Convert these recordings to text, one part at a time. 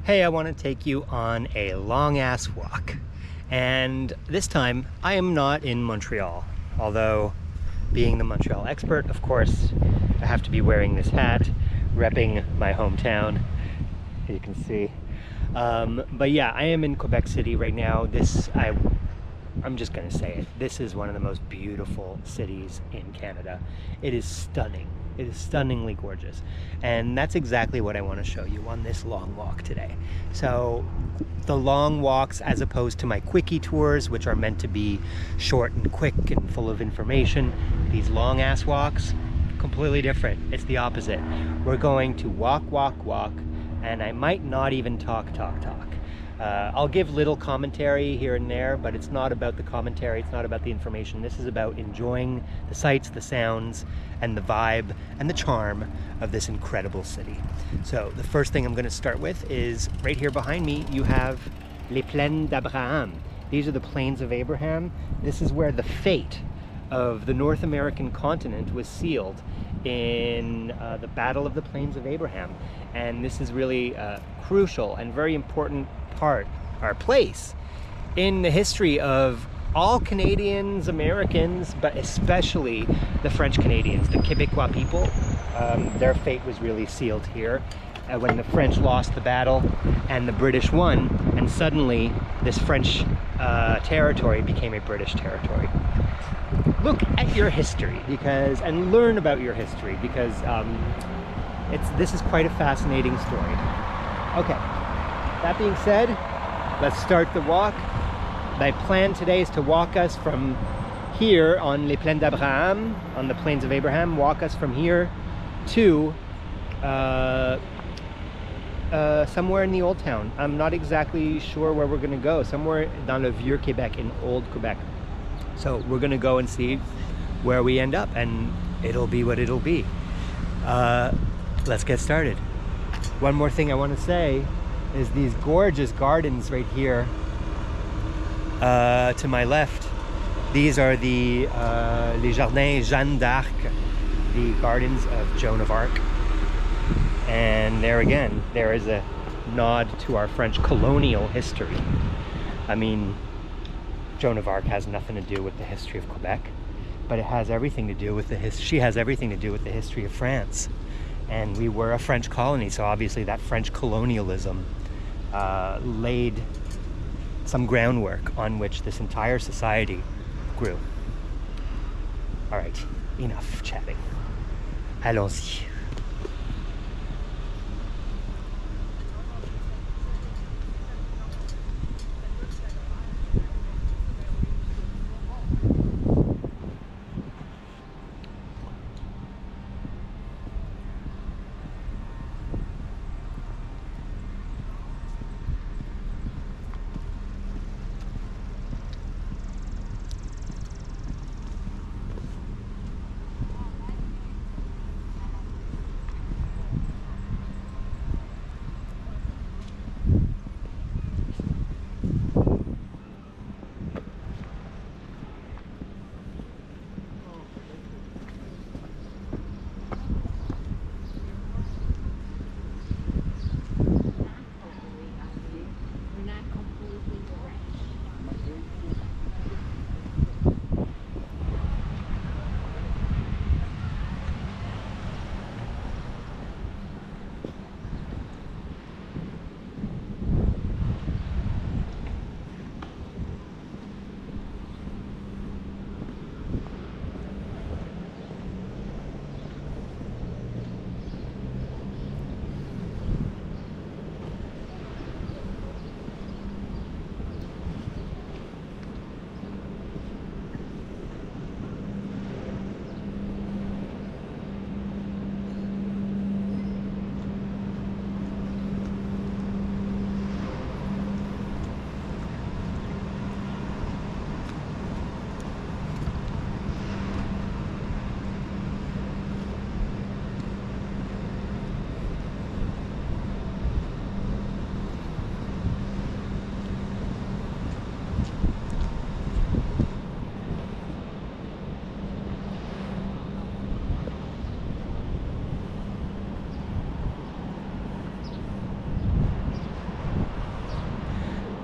Hey, I want to take you on a long-ass walk. And this time, I am not in Montreal. Although, being the Montreal expert, of course, I have to be wearing this hat, repping my hometown, as you can see. But yeah, I am in Quebec City right now. I'm just gonna say it. This is one of the most beautiful cities in Canada. It is stunning. It is stunningly gorgeous. And that's exactly what I want to show you on this long walk today. So the long walks, as opposed to my quickie tours, which are meant to be short and quick and full of information, these long ass walks, completely different. It's the opposite. We're going to walk, and I might not even talk. I'll give little commentary here and there, but it's not about the commentary, it's not about the information. This is about enjoying the sights, the sounds, and the vibe, and the charm of this incredible city. So the first thing I'm going to start with is, right here behind me, you have Les Plaines d'Abraham. These are the Plains of Abraham. This is where the fate of the North American continent was sealed in the Battle of the Plains of Abraham. And this is really a crucial and very important place in the history of all Canadians, Americans, but especially the French Canadians, the Quebecois people. Their fate was really sealed here when the French lost the battle and the British won, and suddenly this French territory became a British territory. Look at your history and learn about your history, because this is quite a fascinating story. Okay, that being said, let's start the walk. My plan today is to walk us from here on Les Plaines d'Abraham, on the Plains of Abraham, walk us from here to somewhere in the Old Town. I'm not exactly sure where we're going to go, somewhere dans le Vieux Québec, in Old Quebec. So we're going to go and see where we end up, and it'll be what it'll be. Let's get started. One more thing I want to say is these gorgeous gardens right here to my left. These are the Les Jardins Jeanne d'Arc, the gardens of Joan of Arc. And there again, there is a nod to our French colonial history. I mean, Joan of Arc has nothing to do with the history of Quebec, but it has everything to do with she has everything to do with the history of France. And we were a French colony, so obviously that French colonialism laid some groundwork on which this entire society grew. All right, enough chatting. Allons-y.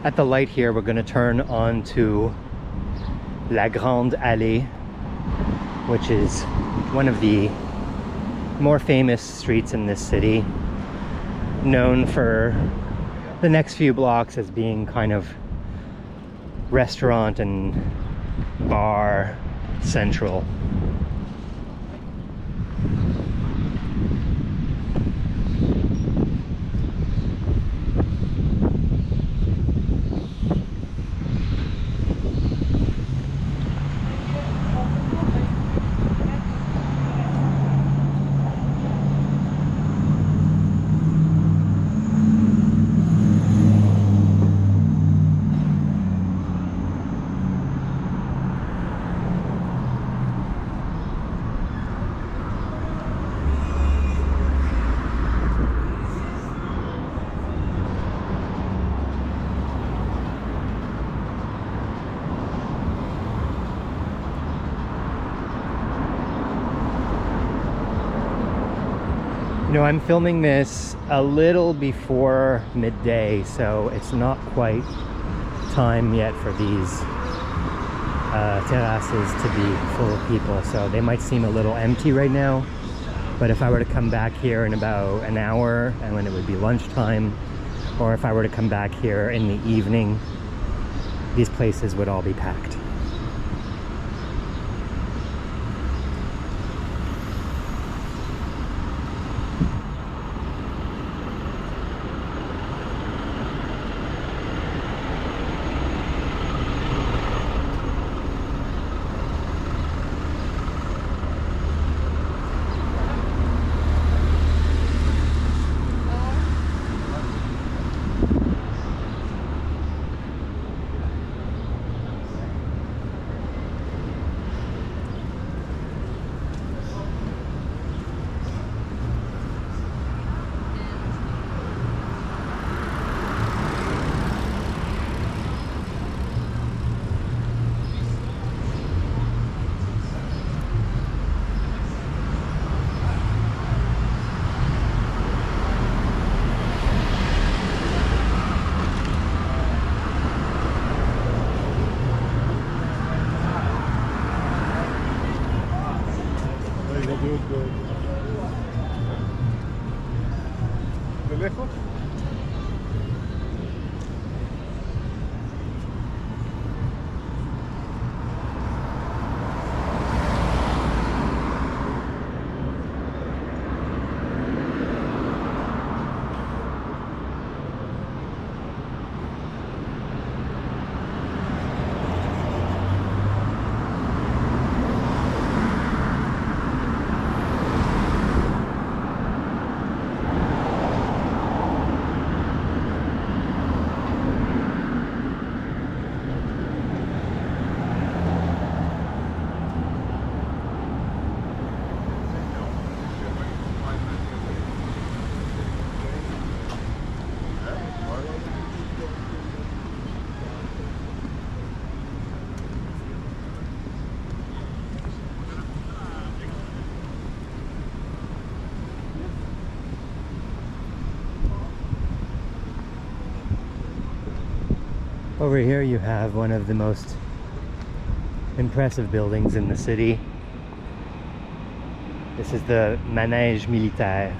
At the light here, we're going to turn onto La Grande Allée, which is one of the more famous streets in this city, known for the next few blocks as being kind of restaurant and bar central. You know, I'm filming this a little before midday, so it's not quite time yet for these terraces to be full of people. So they might seem a little empty right now, but if I were to come back here in about an hour and when it would be lunchtime, or if I were to come back here in the evening, these places would all be packed. ¿De lejos? Over here you have one of the most impressive buildings in the city. This is the Manège Militaire.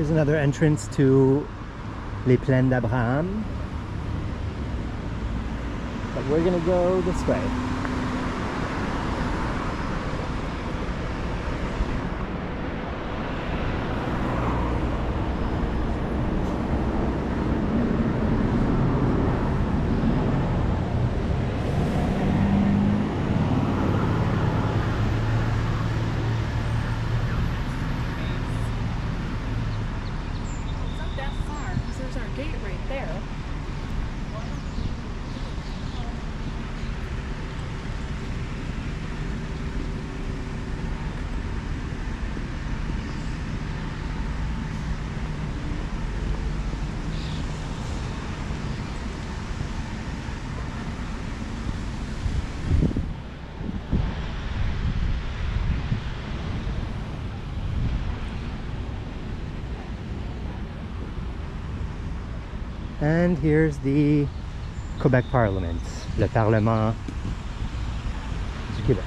Here's another entrance to Les Plaines d'Abraham. But we're gonna go this way. And here's the Québec Parliament, le Parlement du Québec.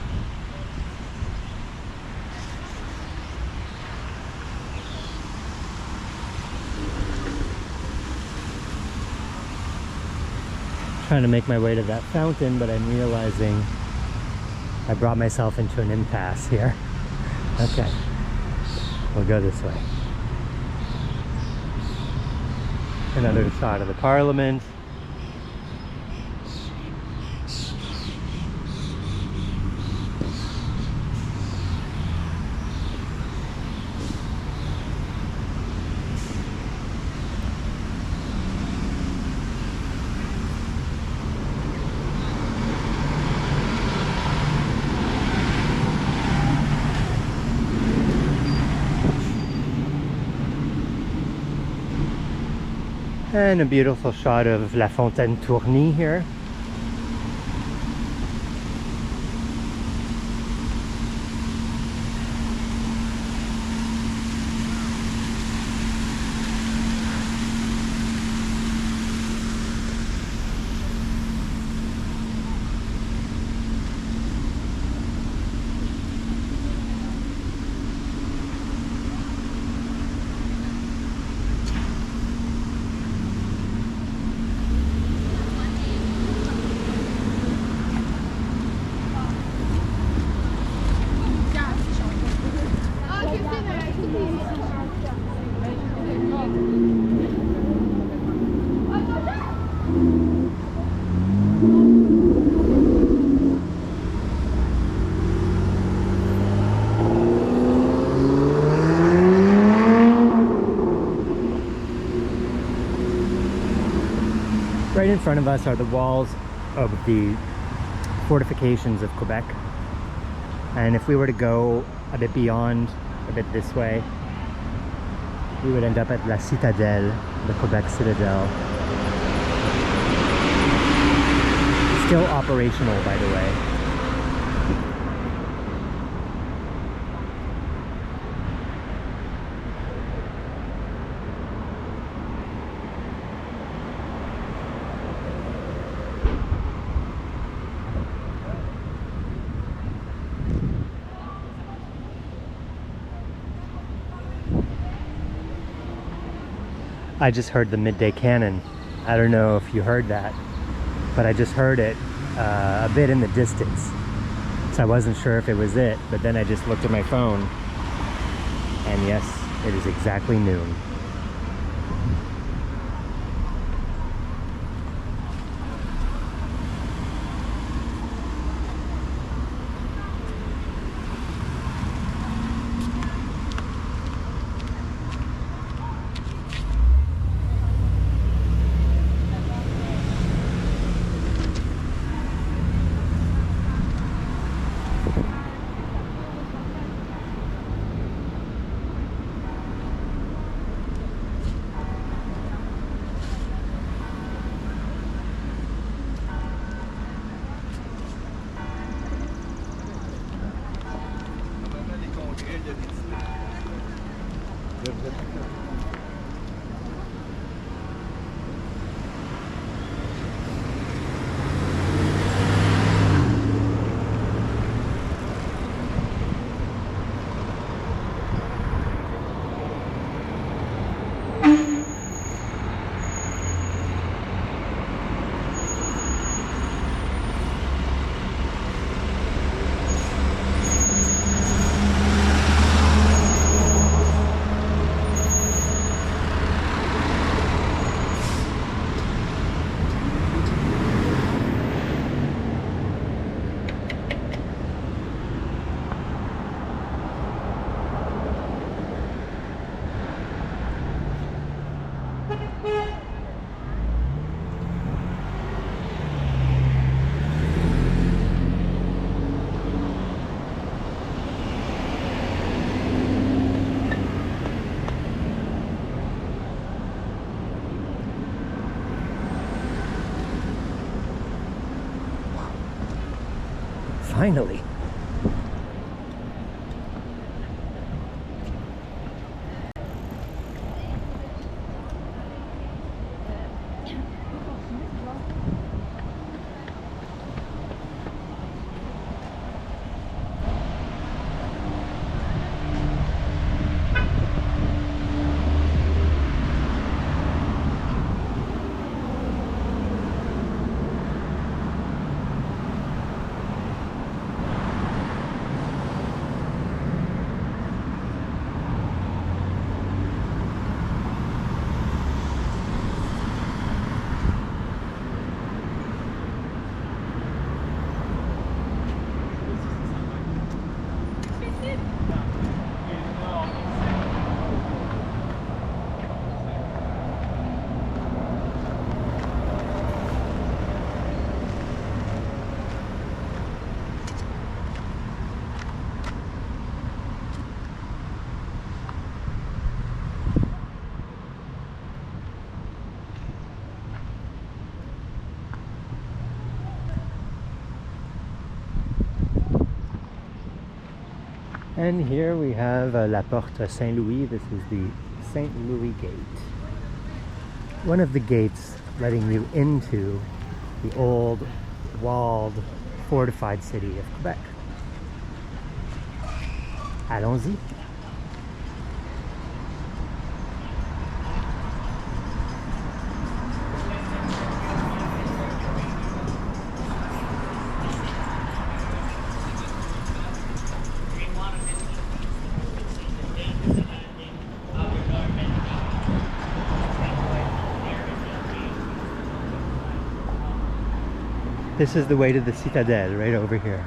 Trying to make my way to that fountain, but I'm realizing I brought myself into an impasse here. Okay, we'll go this way. Another shot of the Parliament. And a beautiful shot of La Fontaine Tournée here. Right in front of us are the walls of the fortifications of Quebec, and if we were to go a bit beyond, a bit this way, we would end up at La Citadelle, the Quebec Citadel. Still operational, by the way. I just heard the midday cannon. I don't know if you heard that, but I just heard it a bit in the distance. So I wasn't sure if it was it, but then I just looked at my phone, and yes, it is exactly noon. finally. And here we have La Porte Saint-Louis. This is the St. Louis Gate. One of the gates letting you into the old, walled, fortified city of Quebec. Allons-y. This is the way to the Citadel, right over here.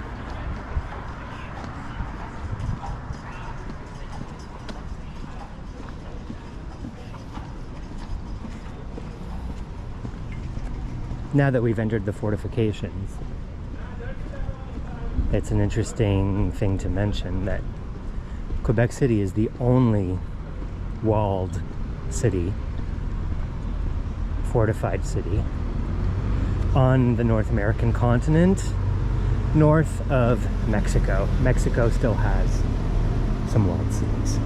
Now that we've entered the fortifications, it's an interesting thing to mention that Quebec City is the only walled city, fortified city, on the North American continent, north of Mexico. Mexico still has some walled cities.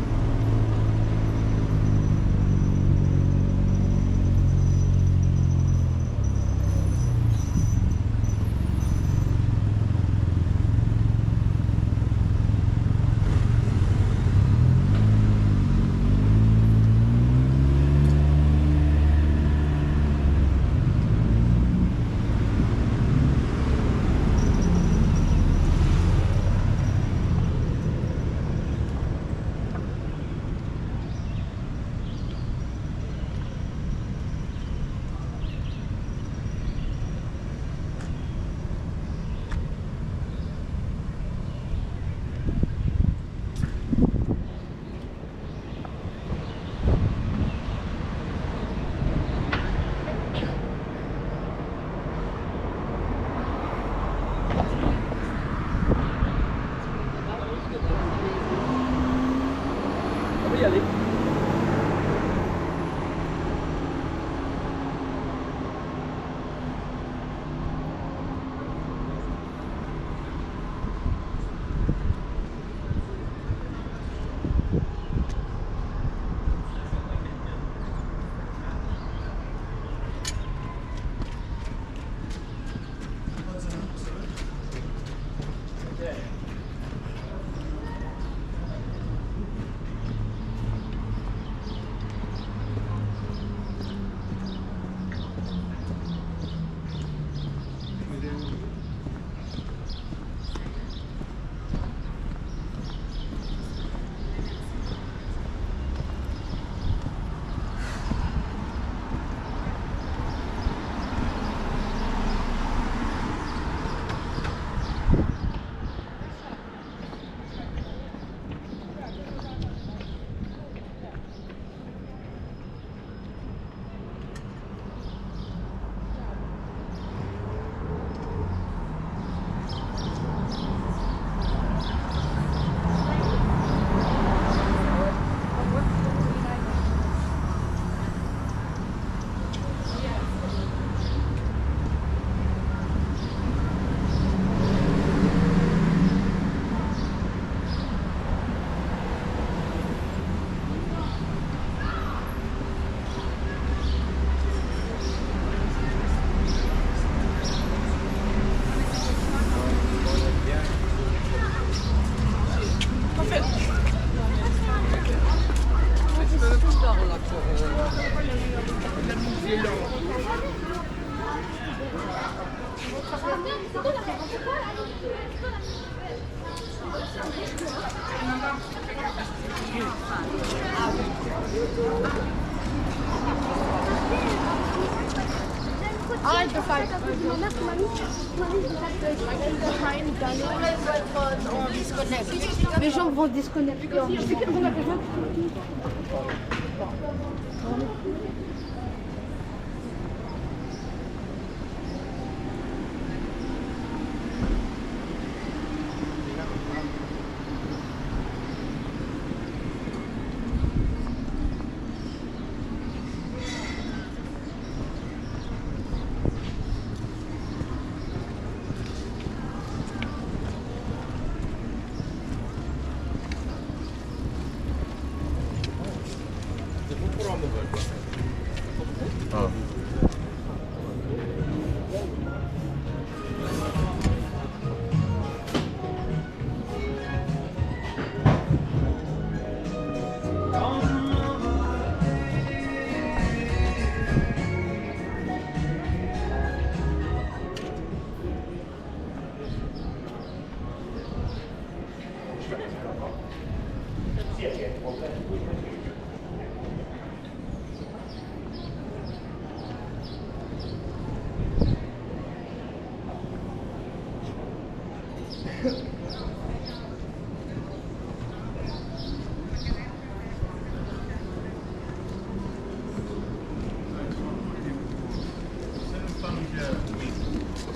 Les gens vont disconnecter. Oh.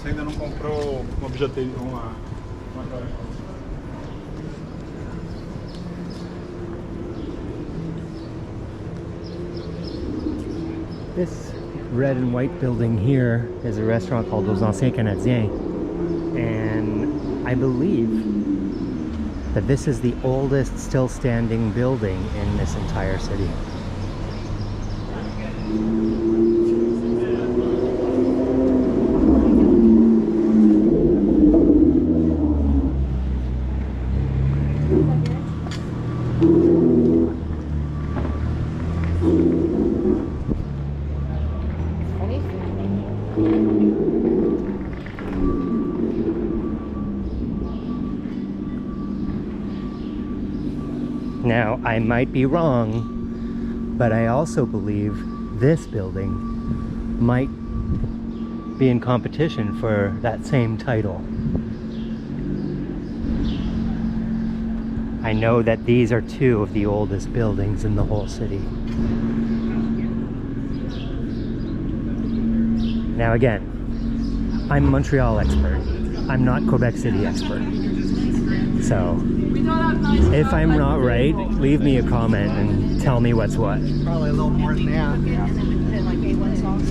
Você ainda não comprou uma bijuteria, uma This red and white building here is a restaurant called Aux Anciens Canadiens, and I believe that this is the oldest still standing building in this entire city. Now, I might be wrong, but I also believe this building might be in competition for that same title. I know that these are two of the oldest buildings in the whole city. Now again, I'm Montreal expert. I'm not Quebec City expert. So, if I'm not right, leave me a comment and tell me what's what. Probably a little more than that. Like A1 sauce.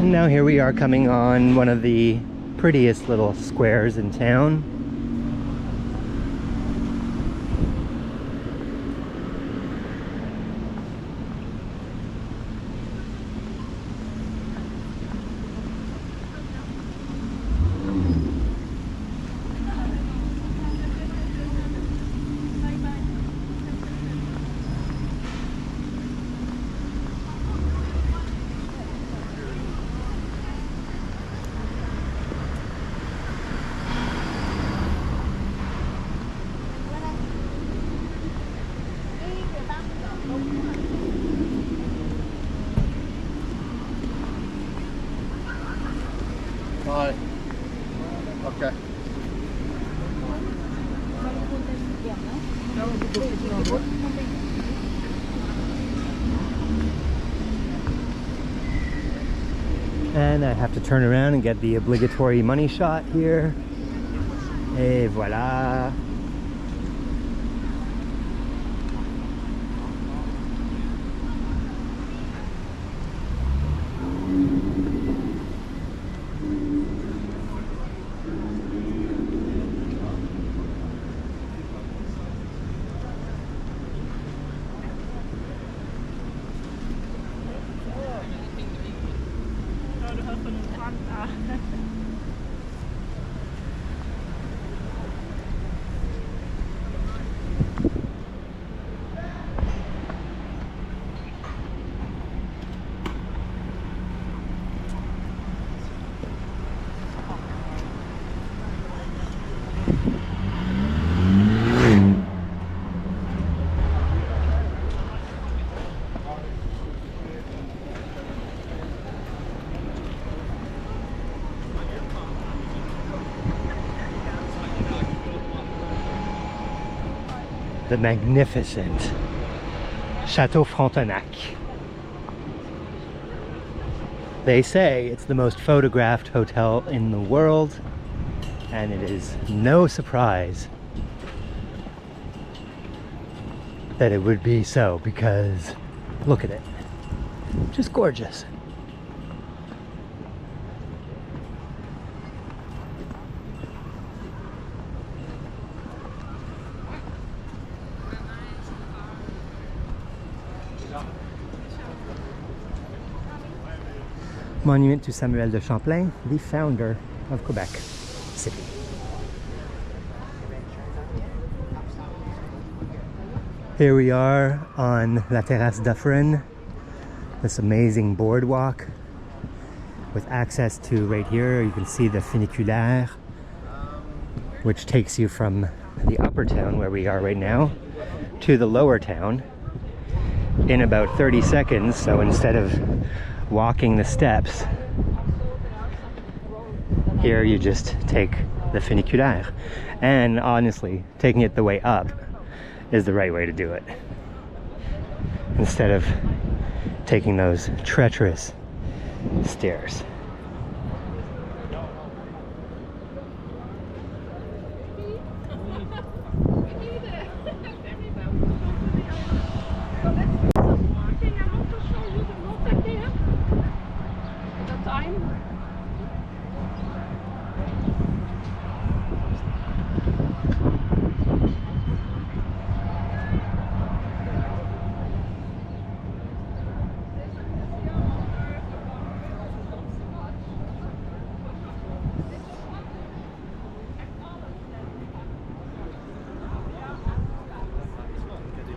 Now here we are coming on one of the prettiest little squares in town. Okay. And I have to turn around and get the obligatory money shot here. Et voila. The magnificent Château Frontenac. They say it's the most photographed hotel in the world, and it is no surprise that it would be so, because look at it, just gorgeous. Monument to Samuel de Champlain, the founder of Québec City. Here we are on La Terrasse d'Affren, this amazing boardwalk with access to right here. You can see the funiculaire, which takes you from the upper town where we are right now to the lower town in about 30 seconds. So instead of walking the steps, here you just take the funiculaire. And honestly, taking it the way up is the right way to do it, instead of taking those treacherous stairs.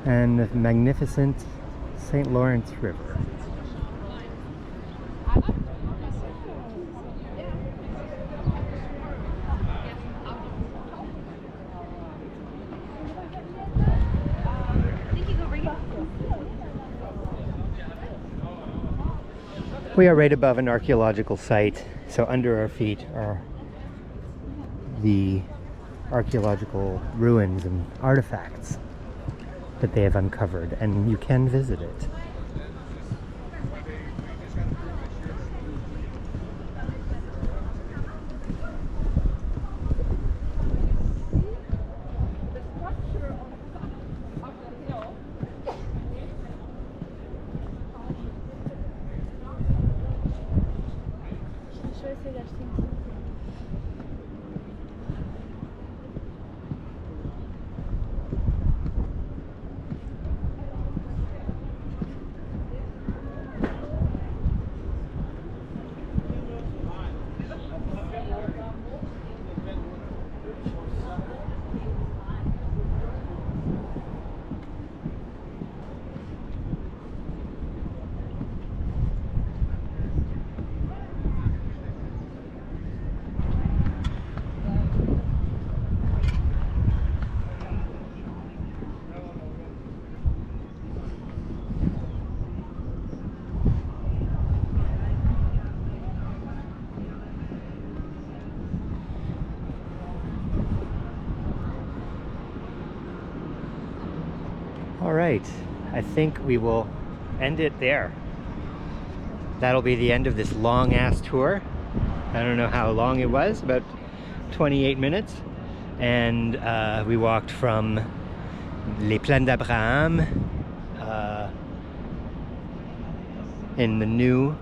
And the magnificent St. Lawrence River. We are right above an archaeological site, so under our feet are the archaeological ruins and artifacts that they have uncovered, and you can visit it. All right, I think we will end it there. That'll be the end of this long ass tour. I don't know how long it was, about 28 minutes. And we walked from Les Plaines d'Abraham in the new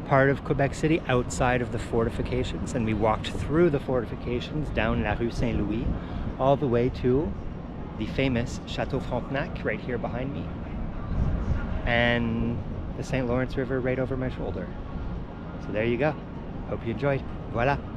part of Quebec City, outside of the fortifications, and we walked through the fortifications down La Rue Saint-Louis all the way to the famous Château Frontenac right here behind me, and the St. Lawrence River right over my shoulder. So there you go. Hope you enjoyed. Voila.